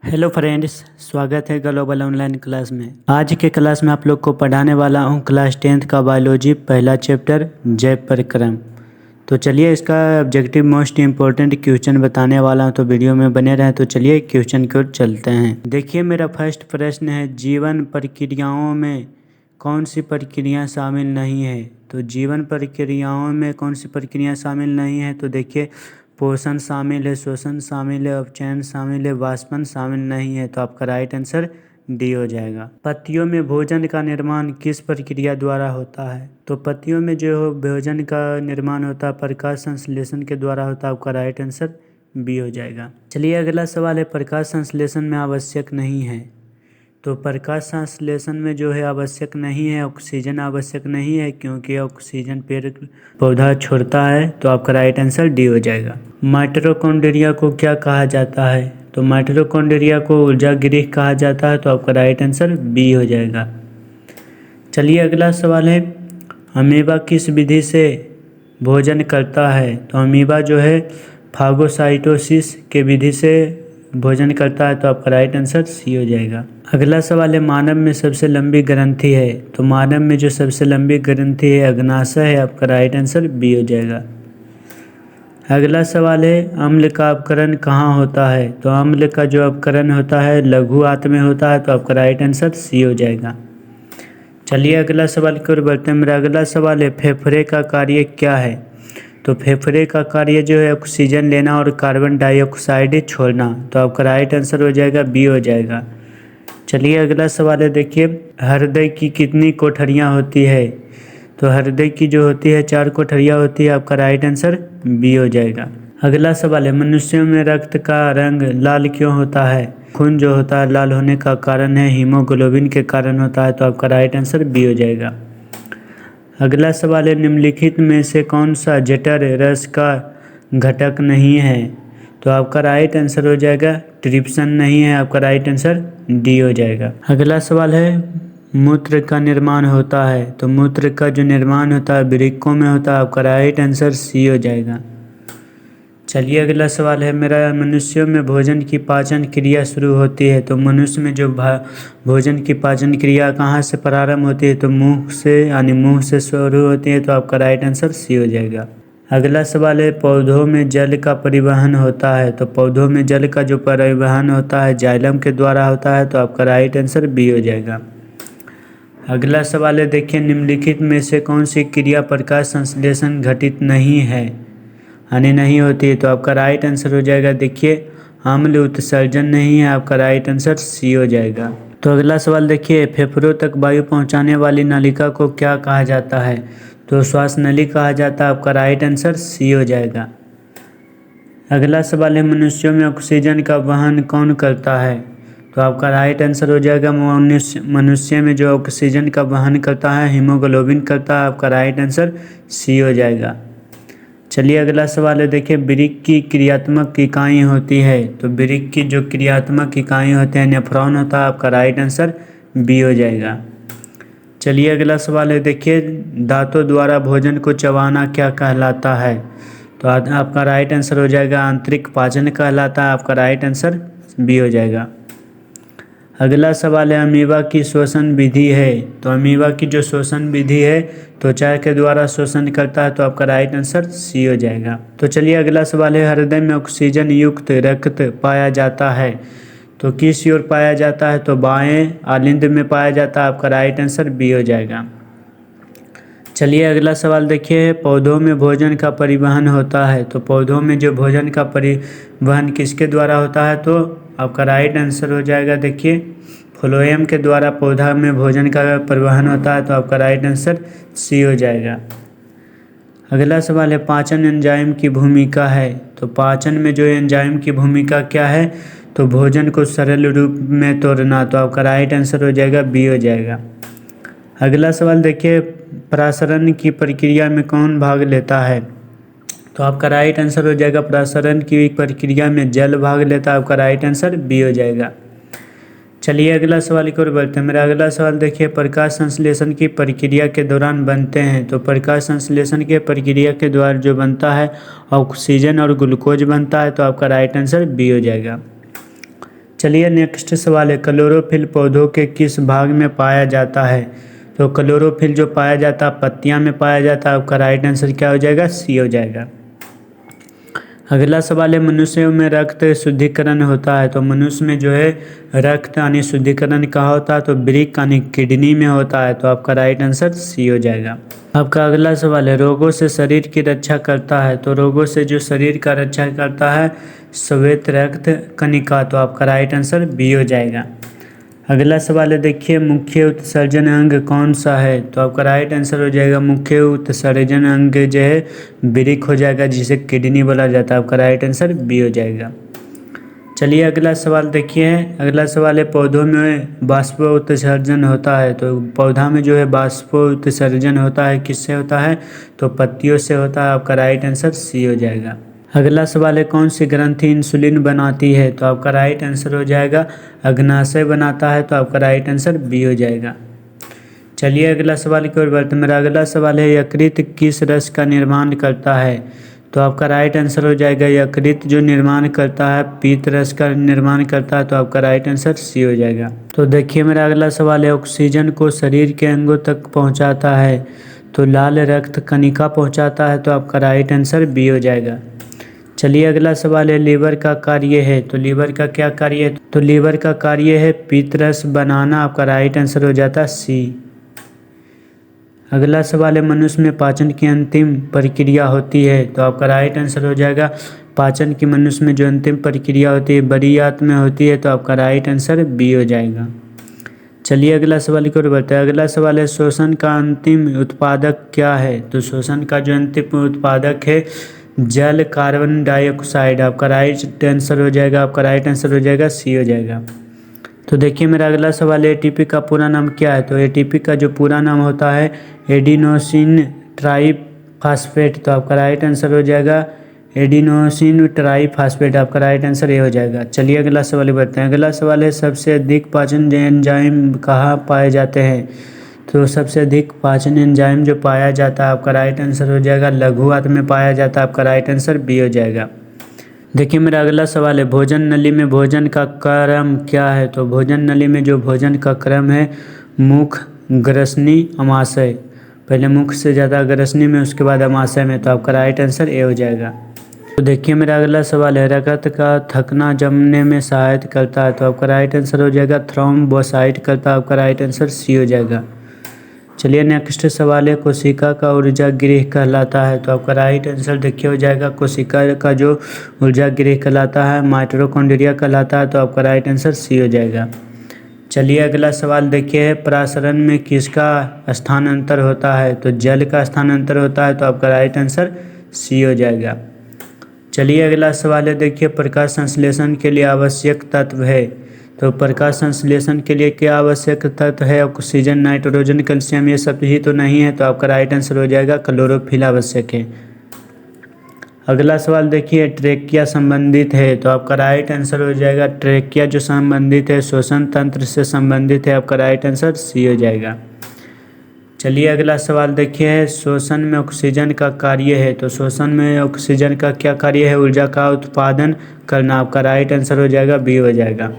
Hello friends, स्वागत है global online class में। आज के क्लास में आप लोग को पढ़ाने वाला हूँ क्लास 10th का बायोलॉजी पहला चैप्टर जैव परिक्रम। तो चलिए इसका ऑब्जेक्टिव मोस्ट इम्पोर्टेंट क्वेश्चन बताने वाला हूँ, तो वीडियो में बने रहें। तो चलिए क्वेश्चन की ओर चलते हैं। देखिए मेरा फर्स्ट प्रश्न है, जीवन प्रक्रियाओं में कौन सी प्रक्रिया शामिल नहीं है। तो जीवन प्रक्रियाओं में कौन सी प्रक्रिया शामिल नहीं है, तो देखिए पोषण शामिल है, श्वसन शामिल है, अपचयन शामिल है, वाष्पन शामिल नहीं है। तो आपका राइट आंसर डी हो जाएगा। पत्तियों में भोजन का निर्माण किस प्रक्रिया द्वारा होता है। तो पत्तियों में जो भोजन का निर्माण होता है प्रकाश संश्लेषण के द्वारा होता है। आपका राइट आंसर बी हो जाएगा। चलिए अगला सवाल है, प्रकाश संश्लेषण में आवश्यक नहीं है। तो प्रकाश संश्लेषण में जो है आवश्यक नहीं है, ऑक्सीजन आवश्यक नहीं है, क्योंकि ऑक्सीजन पेड़ पौधा छोड़ता है। तो आपका राइट आंसर डी हो जाएगा। माइटोकॉन्ड्रिया को क्या कहा जाता है। तो माइटोकॉन्ड्रिया को ऊर्जा गृह कहा जाता है। तो आपका राइट आंसर बी हो जाएगा। चलिए अगला सवाल है, अमीबा किस विधि से भोजन करता है। तो अमीबा जो है फागोसाइटोसिस के विधि से भोजन करता है। तो आपका राइट आंसर सी हो जाएगा। अगला सवाल है, मानव में सबसे लंबी ग्रंथि है। तो मानव में जो सबसे लंबी ग्रंथि है अग्नाशय है। आपका राइट आंसर बी हो जाएगा। अगला सवाल है, अम्ल का अपकरण कहाँ होता है। तो अम्ल का जो अपकरण होता है लघु आंत में होता है। तो आपका राइट आंसर सी हो जाएगा। चलिए अगला सवाल की ओर बढ़ते हैं। मेरा अगला सवाल है, फेफड़े का कार्य क्या है। तो फेफड़े का कार्य जो है ऑक्सीजन लेना और कार्बन डाइऑक्साइड छोड़ना। तो आपका राइट आंसर हो जाएगा बी हो जाएगा। चलिए अगला सवाल है, देखिए हृदय की कितनी कोठरियाँ होती है। तो हृदय की जो होती है 4 कोठरियाँ होती है। आपका राइट आंसर बी हो जाएगा। अगला सवाल है, मनुष्यों में रक्त का रंग लाल क्यों होता है। खून जो होता है लाल होने का कारण है हीमोग्लोबिन के कारण होता है। तो आपका राइट आंसर बी हो जाएगा। अगला सवाल है, निम्नलिखित में से कौन सा जठर रस का घटक नहीं है। तो आपका राइट आंसर हो जाएगा ट्रिप्सन नहीं है। आपका राइट आंसर डी हो जाएगा। अगला सवाल है, मूत्र का निर्माण होता है। तो मूत्र का जो निर्माण होता है वृक्कों में होता है। आपका राइट आंसर सी हो जाएगा। चलिए अगला सवाल है मेरा, मनुष्यों में भोजन की पाचन क्रिया शुरू होती है। तो मनुष्य में जो भोजन की पाचन क्रिया कहाँ से प्रारंभ होती है। तो मुंह से, यानी मुंह से शुरू होती है। तो आपका राइट आंसर सी हो जाएगा। अगला सवाल है, पौधों में जल का परिवहन होता है। तो पौधों में जल का जो परिवहन होता है जाइलम के द्वारा होता है। तो आपका राइट आंसर बी हो जाएगा। अगला सवाल है, देखिए निम्नलिखित में से कौन सी क्रिया प्रकाश संश्लेषण घटित नहीं है, यानी नहीं होती है। तो आपका राइट आंसर हो जाएगा, देखिए अम्ल उत्सर्जन नहीं है। आपका राइट आंसर सी हो जाएगा। तो अगला सवाल देखिए, फेफड़ों तक वायु पहुंचाने वाली नलिका को क्या कहा जाता है। तो श्वास नली कहा जाता है। आपका राइट आंसर सी हो जाएगा। अगला सवाल है, मनुष्यों में ऑक्सीजन का वहन कौन करता है। तो आपका राइट आंसर हो जाएगा, मनुष्य में जो ऑक्सीजन का वहन करता है हीमोग्लोबिन करता है। आपका राइट आंसर सी हो जाएगा। चलिए अगला सवाल है, देखिए वृक्क की क्रियात्मक इकाई होती है। तो वृक्क की जो क्रियात्मक इकाई होते हैं नेफ्रॉन होता है। आपका राइट आंसर बी हो जाएगा। चलिए अगला सवाल है, देखिए दांतों द्वारा भोजन को चबाना क्या कहलाता है। तो आपका राइट आंसर हो जाएगा आंतरिक पाचन कहलाता है। आपका राइट आंसर बी हो जाएगा। अगला सवाल है, अमीबा की श्वसन विधि है। तो अमीबा की जो श्वसन विधि है त्वचा के द्वारा श्वसन करता है। तो आपका राइट आंसर सी हो जाएगा। तो चलिए अगला सवाल है, हृदय में ऑक्सीजन युक्त रक्त पाया जाता है। तो किस ओर पाया जाता है। तो बाएं आलिंद में पाया जाता है। आपका राइट आंसर बी हो जाएगा। चलिए अगला सवाल देखिए, पौधों में भोजन का परिवहन होता है। तो पौधों में जो भोजन का परिवहन किसके द्वारा होता है। तो आपका राइट आंसर हो जाएगा, देखिए फ्लोएम के द्वारा पौधा में भोजन का परिवहन होता है। तो आपका राइट आंसर सी हो जाएगा। अगला सवाल है, पाचन एंजाइम की भूमिका है। तो पाचन में जो एंजाइम की भूमिका क्या है। तो भोजन को सरल रूप में तोड़ना। तो आपका राइट आंसर हो जाएगा बी हो जाएगा। अगला सवाल देखिए, प्रसारण की प्रक्रिया में कौन भाग लेता है। तो आपका राइट आंसर हो जाएगा, प्रसारण की प्रक्रिया में जल भाग लेता है। आपका राइट आंसर बी हो जाएगा। चलिए अगला सवाल की ओर बढ़ते हैं। मेरा अगला सवाल देखिए, प्रकाश संश्लेषण की प्रक्रिया के दौरान बनते हैं। तो प्रकाश संश्लेषण के प्रक्रिया के द्वारा जो बनता है ऑक्सीजन और ग्लूकोज बनता है। तो आपका राइट आंसर बी हो जाएगा। चलिए नेक्स्ट सवाल है, क्लोरोफिल पौधों के किस भाग में पाया जाता है? तो क्लोरोफिल जो पाया जाता है पत्तियां में पाया जाता है। आपका राइट आंसर क्या हो जाएगा? सी हो जाएगा। अगला सवाल है, मनुष्यों में रक्त शुद्धिकरण होता है। तो मनुष्य में जो है रक्त यानी शुद्धिकरण कहाँ होता है? तो वृक्क यानी किडनी में होता है। तो आपका राइट आंसर सी हो जाएगा। आपका अगला सवाल है, रोगों से शरीर की रक्षा करता है। तो रोगों से जो शरीर का रक्षा करता है श्वेत रक्त कणिका। तो आपका राइट आंसर बी हो जाएगा। अगला सवाल है, देखिए मुख्य उत्सर्जन अंग कौन सा है? तो आपका राइट आंसर हो जाएगा मुख्य उत्सर्जन अंग जो है वृक्क हो जाएगा, जिसे किडनी बोला जाता है। आपका राइट आंसर बी हो जाएगा। चलिए अगला सवाल देखिए, अगला सवाल है, पौधों में बाष्पोत्सर्जन होता है। तो पौधा में जो है बाष्पोत्सर्जन होता है किससे होता है? तो पत्तियों से होता है। आपका राइट आंसर सी हो जाएगा। अगला सवाल है, कौन सी ग्रंथि इंसुलिन बनाती है? तो आपका राइट आंसर हो जाएगा अग्नाशय बनाता है। तो आपका राइट आंसर बी हो जाएगा। चलिए अगला सवाल की ओर बढ़ते हैं। मेरा अगला सवाल है, यकृत किस रस का निर्माण करता है? तो आपका राइट आंसर हो जाएगा यकृत जो निर्माण करता है पीत रस का निर्माण करता है। तो आपका राइट आंसर सी हो जाएगा। तो देखिए मेरा अगला सवाल है, ऑक्सीजन को शरीर के अंगों तक पहुंचाता है। तो लाल रक्त कणिका पहुंचाता है। तो आपका राइट आंसर बी हो जाएगा। चलिए अगला सवाल है, लीवर का कार्य है। तो लीवर का क्या कार्य है? तो लीवर का कार्य है पीत रस बनाना। आपका राइट आंसर हो जाता है सी। अगला सवाल है, मनुष्य में पाचन की अंतिम प्रक्रिया होती है। तो आपका राइट आंसर हो जाएगा पाचन की मनुष्य में जो अंतिम प्रक्रिया होती है बड़ी आंत में होती है। तो आपका राइट आंसर बी हो जाएगा। चलिए अगला सवाल की ओर बढ़ते हैं। अगला सवाल है, श्वसन का अंतिम उत्पादक क्या है? तो श्वसन का जो अंतिम उत्पादक है जल कार्बन डाइऑक्साइड। आपका राइट आंसर हो जाएगा। आपका राइट आंसर हो जाएगा सी हो जाएगा। तो देखिए मेरा अगला सवाल है, एटीपी का पूरा नाम क्या है? तो एटीपी का जो पूरा नाम होता है एडिनोसिन ट्राइफॉस्फेट। तो आपका राइट आंसर हो जाएगा एडिनोसिन ट्राइफॉस्फेट। आपका राइट आंसर ये हो जाएगा। चलिए अगला सवाल बढ़ते हैं। अगला सवाल है, सबसे अधिक पाचन एंजाइम कहाँ पाए जाते हैं? तो सबसे अधिक पाचन एंजाइम जो पाया जाता है आपका राइट आंसर हो जाएगा लघु आंत में पाया जाता है। आपका राइट आंसर बी हो जाएगा। देखिए मेरा अगला सवाल है, भोजन नली में भोजन का क्रम क्या है? तो भोजन नली में जो भोजन का क्रम है मुख, ग्रसनी, अमाशय। पहले मुख से ज़्यादा ग्रसनी में, उसके बाद अमाशय में। तो आपका राइट आंसर ए हो जाएगा। तो देखिए मेरा अगला सवाल है, रक्त का थकना जमने में सहायता करता है। तो आपका राइट आंसर हो जाएगा थ्रोम्बोसाइट करता है। आपका राइट आंसर सी हो जाएगा। चलिए नेक्स्ट सवाल है, कोशिका का ऊर्जा गृह कहलाता है। तो आपका राइट आंसर देखिए हो जाएगा कोशिका का जो ऊर्जा गृह कहलाता है माइटोकॉन्ड्रिया कहलाता है। तो आपका राइट आंसर सी हो जाएगा। चलिए अगला सवाल देखिए, प्रसारण में किसका स्थानांतर होता है? तो जल का स्थानांतर होता है। तो आपका राइट आंसर सी हो जाएगा। चलिए अगला सवाल है, देखिए प्रकाश संश्लेषण के लिए आवश्यक तत्व है। तो प्रकाश संश्लेषण के लिए क्या आवश्यक तत्व है? ऑक्सीजन, नाइट्रोजन, कैल्शियम, ये सब ही तो नहीं है। तो आपका राइट आंसर हो जाएगा क्लोरोफिल आवश्यक है। अगला सवाल देखिए, ट्रेकिया संबंधित है। तो आपका राइट आंसर हो जाएगा ट्रेकिया जो संबंधित है श्वसन तंत्र से संबंधित है। आपका राइट आंसर सी हो जाएगा। चलिए अगला सवाल देखिए, श्वसन में ऑक्सीजन का कार्य है। तो श्वसन में ऑक्सीजन का क्या कार्य है? ऊर्जा का उत्पादन करना। आपका राइट आंसर हो जाएगा बी हो जाएगा।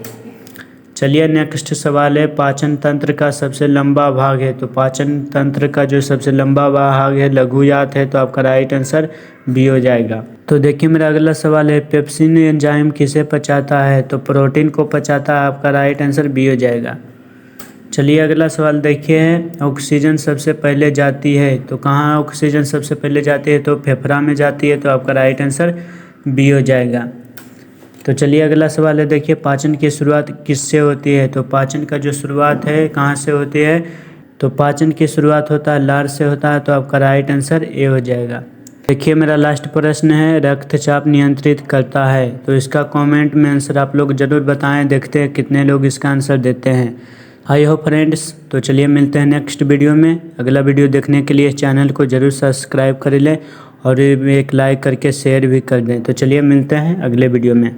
चलिए नेक्स्ट सवाल है, पाचन तंत्र का सबसे लंबा भाग है। तो पाचन तंत्र का जो सबसे लंबा भाग है लघुयात है। तो आपका राइट आंसर बी हो जाएगा। तो देखिए मेरा अगला सवाल है, पेप्सिन एंजाइम किसे पचाता है? तो प्रोटीन को पचाता है। आपका राइट आंसर बी हो जाएगा। चलिए अगला सवाल देखिए, ऑक्सीजन सबसे पहले जाती है। तो कहाँ ऑक्सीजन सबसे पहले जाती है? तो फेफड़ा में जाती है। तो आपका राइट आंसर बी हो जाएगा। तो चलिए अगला सवाल है, देखिए पाचन की शुरुआत किससे होती है? तो पाचन का जो शुरुआत है कहाँ से होती है? तो पाचन की शुरुआत होता है लार से होता है। तो आपका राइट आंसर ए हो जाएगा। देखिए मेरा लास्ट प्रश्न है, रक्तचाप नियंत्रित करता है। तो इसका कमेंट में आंसर आप लोग ज़रूर बताएं, देखते हैं कितने लोग इसका आंसर देते हैं। आई होप फ्रेंड्स, तो चलिए मिलते हैं नेक्स्ट वीडियो में। अगला वीडियो देखने के लिए चैनल को ज़रूर सब्सक्राइब कर लें और एक लाइक करके शेयर भी कर दें। तो चलिए मिलते हैं अगले वीडियो में।